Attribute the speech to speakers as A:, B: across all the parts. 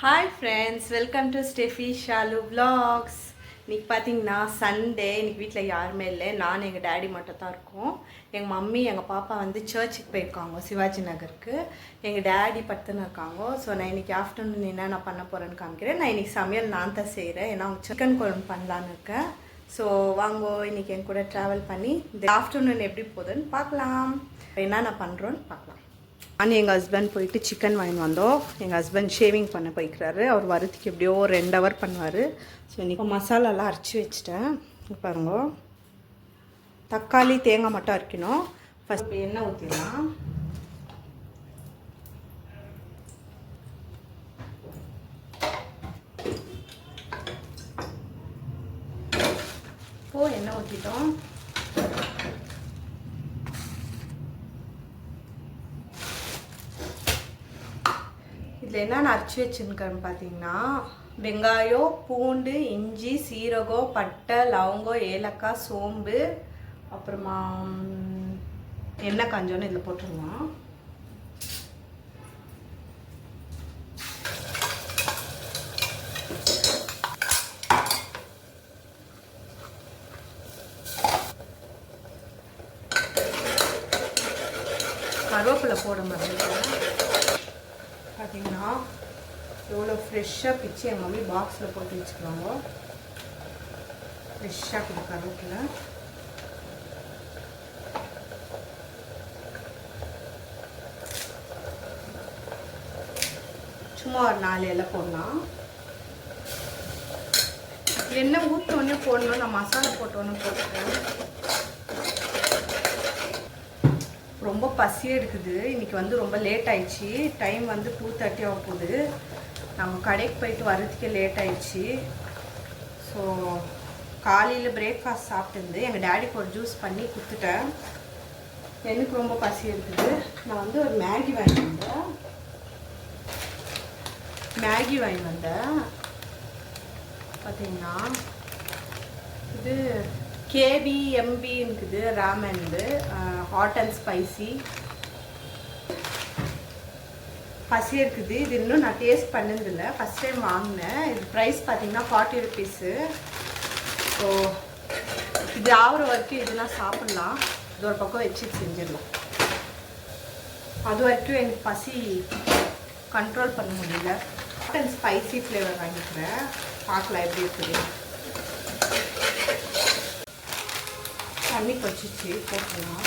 A: Hi friends, welcome to Steffi Shalu vlogs. இன்றைக்கி பார்த்தீங்கன்னா Sunday. இன்றைக்கி வீட்டில் யாருமே இல்லை, நான் எங்கள் டேடி மட்டும் தான் இருக்கோம். எங்கள் மம்மி எங்கள் பாப்பா வந்து சர்ச்சுக்கு போயிருக்காங்க, சிவாஜி நகருக்கு. எங்கள் டேடி படுத்துன்னு இருக்காங்க. ஸோ நான் இன்றைக்கி ஆஃப்டர்நூன் என்ன நான் பண்ண போகிறேன்னு காமிக்கிறேன். நான் இன்றைக்கி சமையல் நான் தான் செய்கிறேன், ஏன்னா அவங்க சிக்கன் குழம்பு பண்ணலான்னு இருக்கேன். ஸோ வாங்கோ, இன்றைக்கி என் கூட ட்ராவல் பண்ணி இந்த ஆஃப்டர்நூன் எப்படி போகுதுன்னு பார்க்கலாம். என்ன நான் பண்ணுறோன்னு பார்க்கலாம். நான் எங்கள் ஹஸ்பண்ட் போயிட்டு சிக்கன் வாங்கிட்டு வந்தோம். எங்கள் ஹஸ்பண்ட் ஷேவிங் பண்ண போய்க்கிறாரு. அவர் வரத்துக்கு எப்படியோ 2 hour பண்ணுவார். ஸோ இன்றைக்கி மசாலாலாம் அரைச்சி வச்சுட்டேன். பாருங்க, தக்காளி தேங்காய் மட்டும் அரைக்கணும். ஃபஸ்ட் எண்ணெய் ஊற்றிடலாம். இப்போது எண்ணெய் ஊற்றிட்டோம். இதில் என்னென்ன அரைச்சி வச்சுருக்கேன்னு பார்த்தீங்கன்னா, வெங்காயம், பூண்டு, இஞ்சி, சீரகம், பட்டை, லவங்கம், ஏலக்காய், சோம்பு, அப்புறமா எண்ணெய் காஞ்சோன்னு இதில் போட்டுருவோம். கருவேப்பிலை போட மாட்டேன். பார்த்தீங்கன்னா எவ்வளோ ஃப்ரெஷ்ஷாக பிச்சு எங்கள் மம்மி பாக்ஸில் போட்டு வச்சுக்கிறாங்க. ஃப்ரெஷ்ஷாக கொடுக்கறதுக்குள்ள சும்மா ஒரு 4 இலை போடலாம். எண்ணெய் ஊற்றோடனே போடணும். நான் மசாலா போட்டோன்னு போட்டுக்கிறேன். ரொம்ப பசி எடுக்குது. இன்றைக்கி வந்து ரொம்ப லேட் ஆயிடுச்சு. டைம் வந்து 2:30 ஆக போகுது. நம்ம கடைக்கு போயிட்டு வர்றதுக்கே லேட் ஆயிடுச்சு. ஸோ காலையில் பிரேக்ஃபாஸ்ட் சாப்பிட்டு எங்கள் டேடிக்கு ஒரு ஜூஸ் பண்ணி கொடுத்துட்டேன். எனக்கு ரொம்ப பசி எடுக்குது. நான் வந்து ஒரு மேகி வாங்கி வந்தேன். பார்த்தீங்கன்னா இது KBMB இருக்குது, ராமன்து ஹாட் அண்ட் ஸ்பைசி. பசி இருக்குது. இது இன்னும் நான் டேஸ்ட் பண்ணதில்லை, ஃபஸ்ட் டைம் வாங்கினேன். இது ப்ரைஸ் பார்த்தீங்கன்னா 40 rupees. ஸோ இது ஆகிற வரைக்கும் இதெல்லாம் சாப்பிட்லாம். இது ஒரு பக்கம் வச்சு செஞ்சிடலாம். அது வரைக்கும் எனக்கு பசி கண்ட்ரோல் பண்ண முடியல. ஹாட் அண்ட் ஸ்பைசி ஃப்ளேவர் வாங்கிக்கிறேன். பார்க்கலாம் எப்படி இருக்குது. தண்ணி கொச்சிச்சு போட்டுக்கலாம்.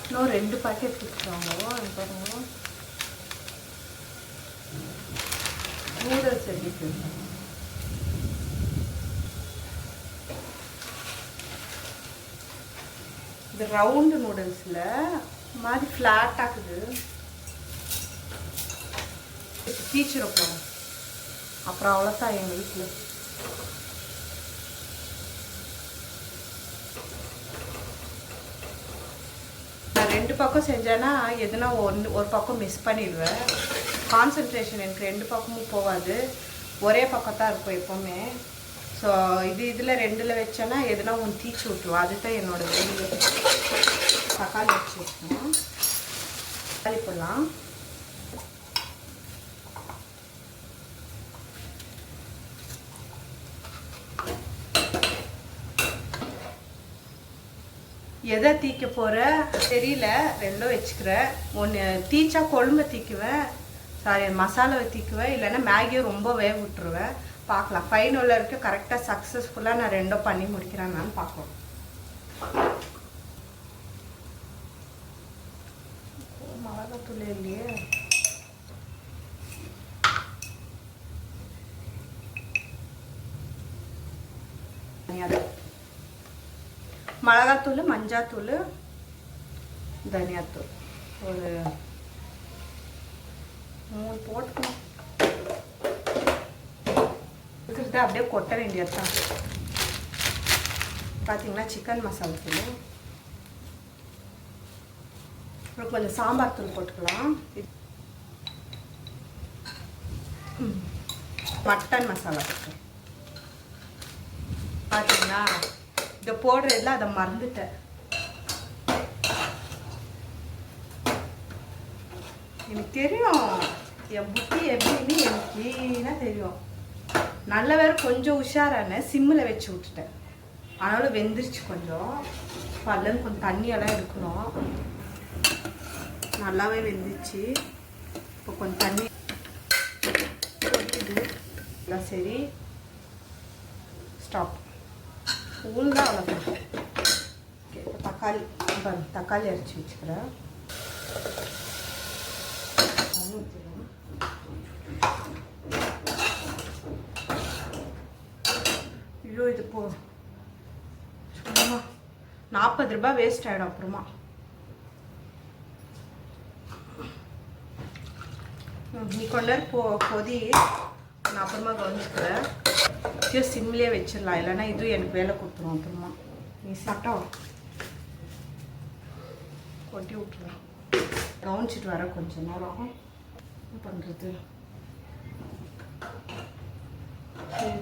A: இன்னும் 2 பாக்கெட் கொடுத்துருவாங்க. பாருங்க, நூடுல்ஸ் எப்படி இது ரவுண்டு நூடுல்ஸில் மாதிரி ஃப்ளாட்டாக இருக்குது. தீச்சிருப்போம். அப்புறம் அவ்வளோதான் எங்கள் வீட்டில். நான் 2 பக்கம் செஞ்சேன்னா எதுனா ஒரு பக்கம் மிஸ் பண்ணிடுவேன். கான்சன்ட்ரேஷன் எனக்கு 2 பக்கமும் போகாது, ஒரே பக்கம் தான் இருக்கும் எப்போவுமே. ஸோ இதில் 2ல் வச்சேன்னா எதுனா ஒன்று தீச்சு விட்டுருவோம். அதுதான் என்னோடய வேலையை. தக்காளி வச்சு வச்சுக்கணும். தக்காளி போடலாம். எதை தீக்க போகிற தெரியல, 2 வச்சுக்கிறேன். ஒன்று தீச்சா கொழும்பை தீக்குவேன், மசாலாவை தீக்குவேன், இல்லைன்னா மேகியை ரொம்ப வேக விட்டுருவேன். பார்க்கலாம். ஃபைனலில் இருக்க கரெக்டாக சக்ஸஸ்ஃபுல்லாக நான் 2 பண்ணி முடிக்கிறேன். நான் பார்க்கலாம். மிளகாத்தூள் இல்லையே. மிளகாத்தூள், மஞ்சாத்தூள், தனியாத்தூள் ஒரு 3 போட்டுக்கணும். இருக்கிறத அப்படியே கொட்ட வேண்டியது தான். பார்த்தீங்கன்னா சிக்கன் மசாலா தூள், அப்புறம் கொஞ்சம் சாம்பார் தூள் போட்டுக்கலாம். மட்டன் மசாலா போட்டு பார்த்தீங்கன்னா இதை போடுறதுல அதை மறந்துட்டேன். எனக்கு தெரியும் என் புத்தி எப்படின்னு எனக்கு க்ளீனாக தெரியும். நல்ல வேறு கொஞ்சம் உஷாரான சிம்மில் வச்சு விட்டுட்டேன். அதனால் வெந்துருச்சு கொஞ்சம். பல்லன்னு கொஞ்சம் தண்ணியெல்லாம் எடுக்கணும். நல்லாவே வெந்துச்சு. இப்போ கொஞ்சம் தண்ணி எல்லாம் சரி, ஸ்டாப். ஊல் தான் அவ்வளோதான். ஓகே, இப்போ தக்காளி அரைச்சி வச்சுக்கிறேன். ஐயோ, இது சும்மா 40 ரூபாய் வேஸ்ட் ஆகிடும் அப்புறமா. நீ கொஞ்ச நேரம் பொதி, நான் அப்புறமா கவனிச்சுக்கிறேன். சிம்லேயே வச்சிடலாம், இல்லைன்னா இதுவும் எனக்கு வேலை கொடுத்துரும். அப்புறமா நீ சாப்பிட்டா கொட்டி விட்டுருவேன். கவனிச்சிட்டு வர கொஞ்சம் நேரம். என்ன பண்ணுறது,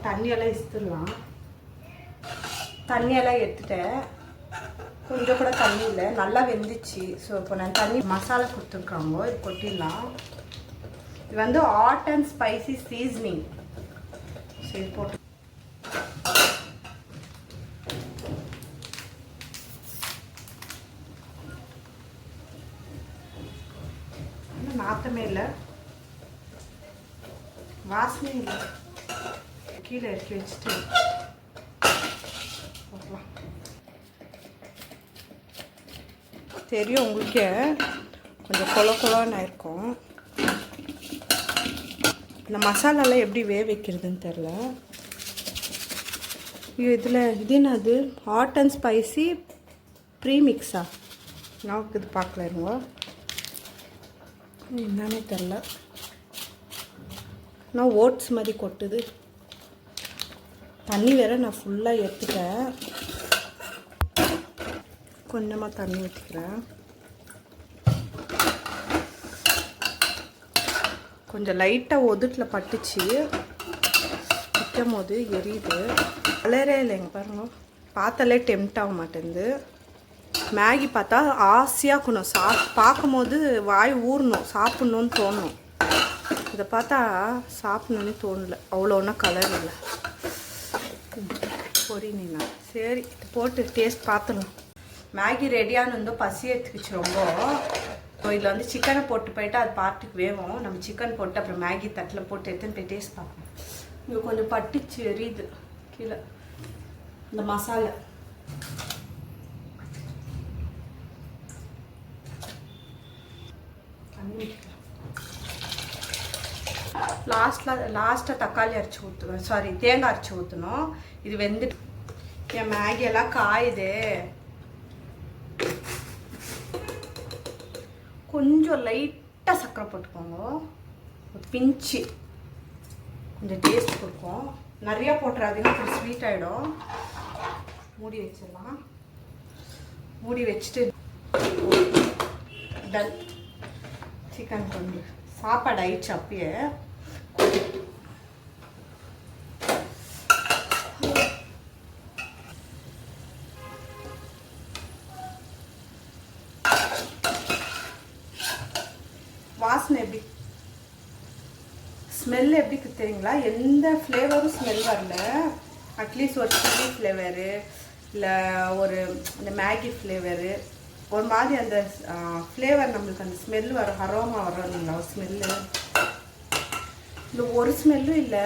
A: தண்ணியெல்லாம் இஸ்த்துடலாம். தண்ணியெல்லாம் எடுத்துட்டேன். கொஞ்சம் கூட தண்ணி இல்லை, நல்லா வெந்துச்சு. ஸோ இப்போ நான் தண்ணி மசாலா கொடுத்துருக்காங்க, இது கொட்டிடலாம். இது வந்து ஹாட் அண்ட் ஸ்பைசி சீசனிங். சரி, போட்டு நாத்தமே இல்லை, வாசமே இல்லை. கீழே இறக்கி வச்சுட்டு போகலாம். தெரியும் உங்களுக்கே கொஞ்சம் கொலன்னு இருக்கும். இந்த மசாலாலாம் எப்படி வைக்கிறதுன்னு தெரில. இதில் இது என்னது, ஹாட் அண்ட் ஸ்பைசி ப்ரீமிக்ஸா? நமக்கு இது பார்க்கல இருங்க, என்னன்னே தெரில. நான் ஓட்ஸ் மாதிரி கொட்டுது. தண்ணி வேற நான் ஃபுல்லாக எடுத்துட்டேன். கொஞ்சமாக தண்ணி ஊற்றிக்கிறேன். கொஞ்சம் லைட்டாக ஒதுட்டில் பட்டுச்சு, வைக்கும் போது எரியுது. கலரே இல்லைங்க பாருங்க, பார்த்தாலே டெம்ட் ஆக மாட்டேங்குது. மேகி பார்த்தா ஆசையாக இருக்கணும், பார்க்கும்போது வாய் ஊறணும், சாப்பிட்ணுன்னு தோணும். இதை பார்த்தா சாப்பிட்ணுன்னு தோணலை, அவ்வளோ ஒன்றும் கலர் இல்லை. பொரினா சரி, இது போட்டு டேஸ்ட் பார்த்துடலாம். மேகி ரெடியானு வந்து பசி எடுத்துக்கிச்சு ரொம்ப. இதில் வந்து சிக்கனை போட்டு போயிட்டு அது பாட்டுக்கு வேகும். நம்ம சிக்கன் போட்டு அப்புறம் மேகி தட்டில் போட்டு எடுத்துன்னு போய் டேஸ்ட் பார்ப்போம். இங்கே கொஞ்சம் பட்டுச்சு, எரியுது கீழே இந்த மசாலா. லாஸ்ட்டாக தக்காளி அரைச்சி ஊற்றுவேன், சாரி தேங்காய் அரைச்சி ஊற்றணும். இது வெந்துட்டு என் மேகியெல்லாம் காயுது. கொஞ்சம் லைட்டாக சர்க்கரை போட்டுக்கோங்க, ஒரு பிஞ்சு, கொஞ்சம் டேஸ்ட் கொடுக்கும். நிறையா போட்டுறாதீங்க, கொஞ்சம் ஸ்வீட் ஆகிடும். மூடி வச்சிடலாம். மூடி வச்சுட்டு டன். சிக்கன் கொஞ்சம் சாப்பாடு ஆயிடுச்சு அப்பயே. வாசனை எப்படி, ஸ்மெல் எப்படி தெரியுங்களா? எந்த ஃப்ளேவரும் ஸ்மெல் வரல. அட்லீஸ்ட் ஒரு சில்லி ஃப்ளேவரு இல்லை ஒரு அந்த மேகி ஃப்ளேவரு, ஒரு மாதிரி அந்த ஃப்ளேவர் நம்மளுக்கு அந்த ஸ்மெல் வரும், அரோமா வரும் இல்லைங்களா ஒரு ஸ்மெல்லு. இந்த ஒரு ஸ்மெல்லும் இல்லை.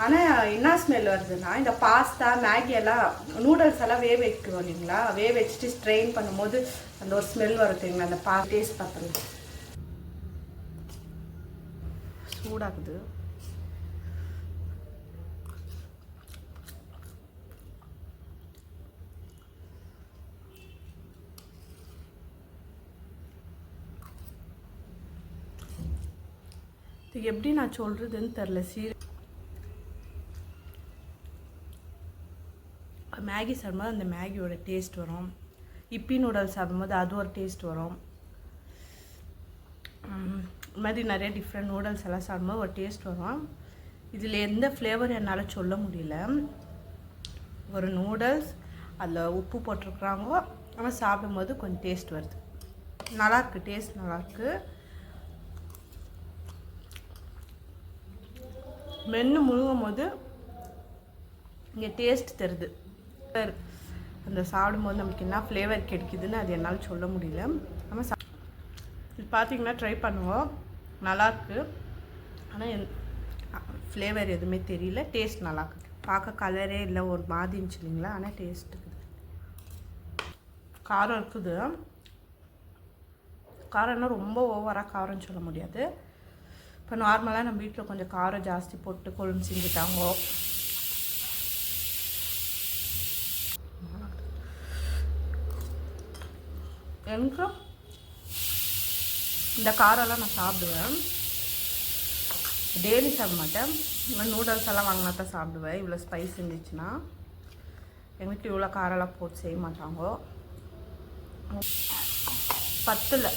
A: ஆனால் என்ன ஸ்மெல் வருதுன்னா, இந்த பாஸ்தா மேகி எல்லாம் நூடுல்ஸ் எல்லாம் வைக்கிறோம் இல்லைங்களா, வச்சுட்டு ஸ்ட்ரெயின் பண்ணும்போது அந்த ஒரு ஸ்மெல் வரும் தெரியுங்களா. அந்த டேஸ்ட் பார்த்துருங்க. சூடாகுது. இது எப்படி நான் சொல்றதுன்னு தெரில. மேகி சாப்பிடும்போது அந்த மேகியோட டேஸ்ட் வரும். இப்பி நூடுல்ஸ் சாப்பிடும்போது அது ஒரு டேஸ்ட் வரும். இது மாதிரி நிறைய டிஃப்ரெண்ட் நூடுல்ஸ் எல்லாம் சாப்பிடும்போது ஒரு டேஸ்ட் வரும். இதில் எந்த ஃப்ளேவர் என்னால் சொல்ல முடியல. ஒரு நூடுல்ஸ் அதில் உப்பு போட்டிருக்குறாங்க, ஆனால் சாப்பிடும்போது கொஞ்சம் டேஸ்ட் வருது. நல்லாயிருக்கு, டேஸ்ட் நல்லாயிருக்கு. மென்று முழுகும் போது இங்கே டேஸ்ட் தருது. அந்த சாப்பிடும்போது நமக்கு என்ன ஃப்ளேவர் கிடைக்குதுன்னு அது என்னால் சொல்ல முடியல. நம்ம இது பார்த்தீங்கன்னா ட்ரை பண்ணுவோம், நல்லாயிருக்கு. ஆனால் ஃப்ளேவர் எதுவுமே தெரியல, டேஸ்ட் நல்லாயிருக்கு. பார்க்க கலரே இல்லை, ஒரு மாதிரி இருந்துச்சு இல்லைங்களா, ஆனால் டேஸ்ட் இருக்குது. காரம் இருக்குது. காரம்னா ரொம்ப ஓவராக காரம்னு சொல்ல முடியாது. இப்போ நார்மலாக நம்ம வீட்டில் கொஞ்சம் காரம் ஜாஸ்தி போட்டு குழம்பு செஞ்சுட்டாங்கோ. எனக்கு இந்த காரம்லாம் நான் சாப்பிடுவேன், டெய்லி சாப்பிட மாட்டேன். நூடுல்ஸ் எல்லாம் வாங்கினா தான் சாப்பிடுவேன். இவ்வளோ ஸ்பைஸ் இருந்துச்சுன்னா எங்கள் வீட்டில் இவ்வளோ காரெல்லாம் போட்டு செய்ய மாட்டாங்கோ. பத்தில்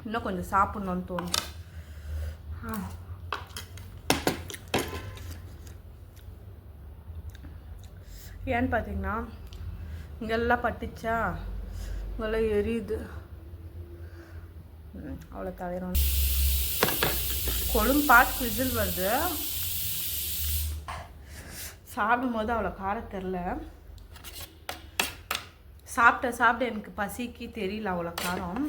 A: இன்னும் கொஞ்சம் சாப்பிட்ணுன்னு தோணும். ஏன்னு பார்த்தீங்கன்னா இங்கெல்லாம் பட்டுச்சா, இங்கெல்லாம் எரியுது. அவ்வளோ தவிர கொழும்பு பார்த்து விசில் வருது. சாப்பிடும் போது அவ்வளோ காரம் தெரில. சாப்பிட்ட எனக்கு பசிக்கு தெரியல அவ்வளோ காரம்.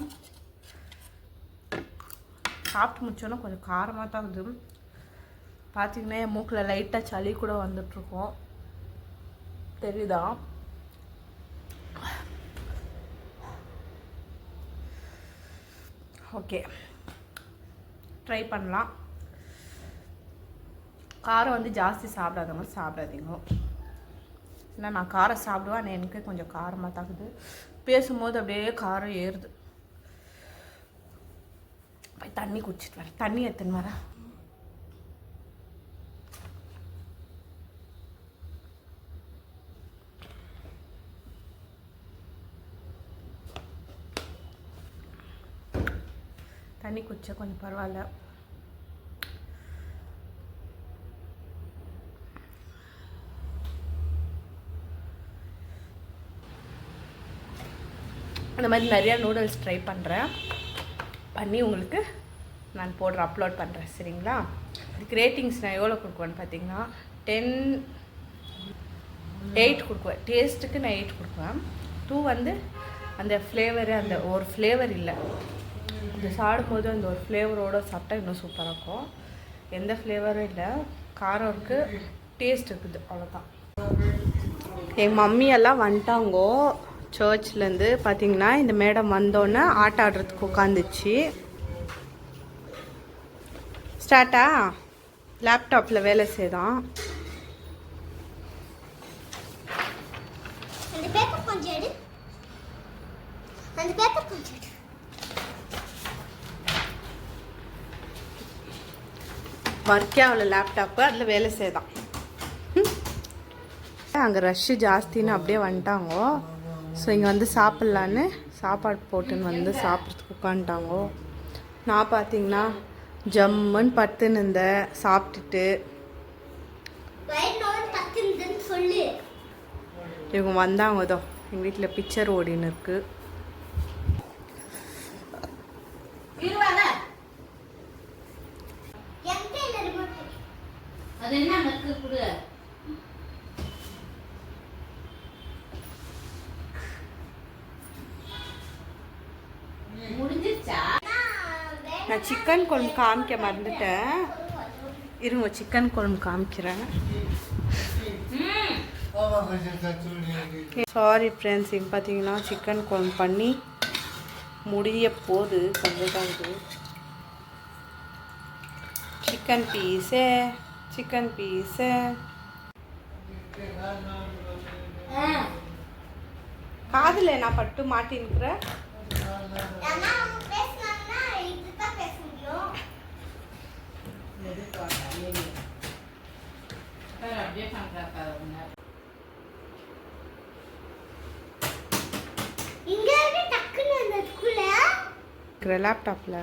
A: சாப்பிட்டு முடிச்சோன்னா கொஞ்சம் காரமாக தான் இருக்குது. பார்த்திங்கன்னா என் மூக்கில் லைட்டாக சளி கூட வந்துட்டுருக்கோம், தெரியுதா? ஓகே, ட்ரை பண்ணலாம். காரம் வந்து ஜாஸ்தி சாப்பிடாதவங்க சாப்பிடாதீங்க. ஏன்னா நான் காரம் சாப்பிடுவேன், ஆனால் எனக்கு கொஞ்சம் காரமாக தாக்குது. பேசும்போது அப்படியே காரம் ஏறுது. போய் தண்ணி குடிச்சிட்டு வரேன், தண்ணி எடுத்துன்னு வரேன். தண்ணி குடிச்சா கொஞ்சம் பரவாயில்ல. அந்த மாதிரி நிறையா நூடுல்ஸ் ட்ரை பண்ணுறேன், பண்ணி உங்களுக்கு நான் அப்லோட் பண்ணுறேன், சரிங்களா? இதுக்கு ரேட்டிங்ஸ் நான் எவ்வளோ கொடுக்குவேன்னு பார்த்தீங்கன்னா 8 கொடுக்குவேன். டேஸ்ட்டுக்கு நான் 8 கொடுக்குவேன். 2 வந்து அந்த ஃப்ளேவரு, அந்த ஒரு ஃப்ளேவர் இல்லை, இந்த சாப்பிடும்போது அந்த ஒரு ஃப்ளேவரோடு சாப்பிட்டா இன்னும் சூப்பராக இருக்கும். எந்த ஃப்ளேவரும் இல்லை, காரம் இருக்குது, டேஸ்ட் இருக்குது, அவ்வளோதான். எங்கள் மம்மியெல்லாம் வந்துட்டாங்கோ சர்ச்லேருந்து. பார்த்திங்கன்னா இந்த மேடம் வந்தோன்னே ஆட்ட ஆடுறதுக்கு உட்காந்துச்சு. ஸ்டார்ட்டா லேப்டாப்பில் வேலை செய்தான். ஒர்க்கே அவ்வளோ லேப்டாப்பு, அதில் வேலை செய்தான். அங்கே ரஷ்ஷு ஜாஸ்தின்னு அப்படியே வந்துட்டாங்கோ. ஸோ இங்கே வந்து சாப்பிட்லான்னு சாப்பாடு போட்டுன்னு வந்து சாப்பிட்றதுக்கு உட்காந்துட்டாங்கோ. நான் பார்த்தீங்கன்னா ஜம்முன்னு படுத்துன்னு இருந்தேன் சாப்பிட்டுட்டு. இவங்க வந்தாங்க தான், எங்கள் வீட்டில் பிக்சர் ஓடின்னு இருக்கு. நான் சிக்கன் குழம்பு காமிக்க மறந்துட்டேன், இருங்க சிக்கன் குழம்பு காமிக்கிறேன். சாரி ஃப்ரெண்ட்ஸ், இங்கே பார்த்தீங்கன்னா சிக்கன் குழம்பு பண்ணி முடிய போது கொஞ்சம் தான் இது. சிக்கன் பீஸு காதில் நான் பட்டு மாட்டின்னுக்குறேன். லேப்டாப்ல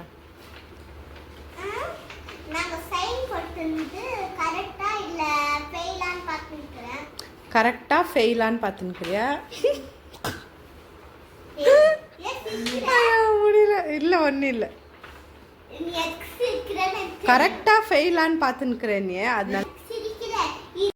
A: கரெக்டா ஃபெயிலான்னு பார்த்துன்னுக்கிறியா? முடியல, இல்லை ஒன்றும் இல்லை. கரெக்டாக ஃபெயிலான்னு பார்த்துன்னுக்கிறேன் நீ அதனால